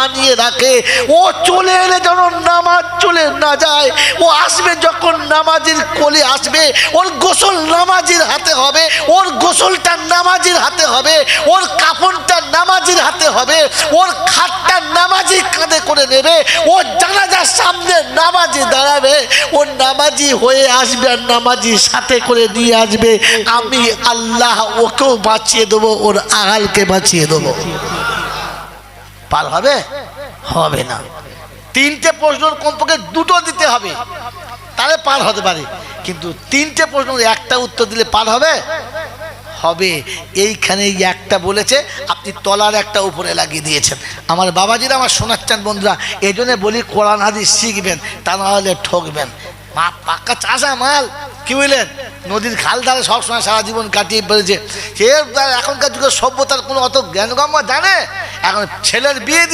বানিয়ে রাখে। ও চলে এলে যেন নামাজ চলে না যায়। ও আসবে যখন নামাজের কোলে আসবে, ওর গোসল নামাজির হাতে হবে, ওর গোসলটা নামাজির হাতে হবে, ওর কাপড়টা নামাজির হাতে হবে, ওর খাটটা নামাজি কাঁধে করে নেবে, ও জানাজার সামনে নামাজি দাঁড়াবে, ও নামাজি হয়ে আসবে আর নামাজি সাথে করে নিয়ে আসবে। আমি আল্লাহ ওকেও বাঁচিয়ে দেবো, ওর আগালকে বাঁচিয়ে দেবো। পার হবে? হবে না। তিনটে প্রশ্নের কমপক্ষে দুটো দিতে হবে, তাহলে পার হতে পারে। কিন্তু তিনটে প্রশ্ন একটা উত্তর দিলে পার হবে? হবে। এইখানে একটা বলেছে, আপনি তলার একটা উপরে লাগিয়ে দিয়েছেন। আমার বাবাজিরা আমার শোনাচ্ছেন বন্ধুরা, এই জন্য বলি কোরআন হাদিস শিখবেন, তা না হলে ঠকবেন। মা পাক্কা চাষা মাল, কি বুঝলেন, নদীর খাল ধারে সবসময় সারা জীবন কাটিয়ে পেরেছে। সে এখনকার যুগে সভ্যতার কোনো অত জ্ঞানগম্য জানে? এখন ছেলের বিয়ে দিয়ে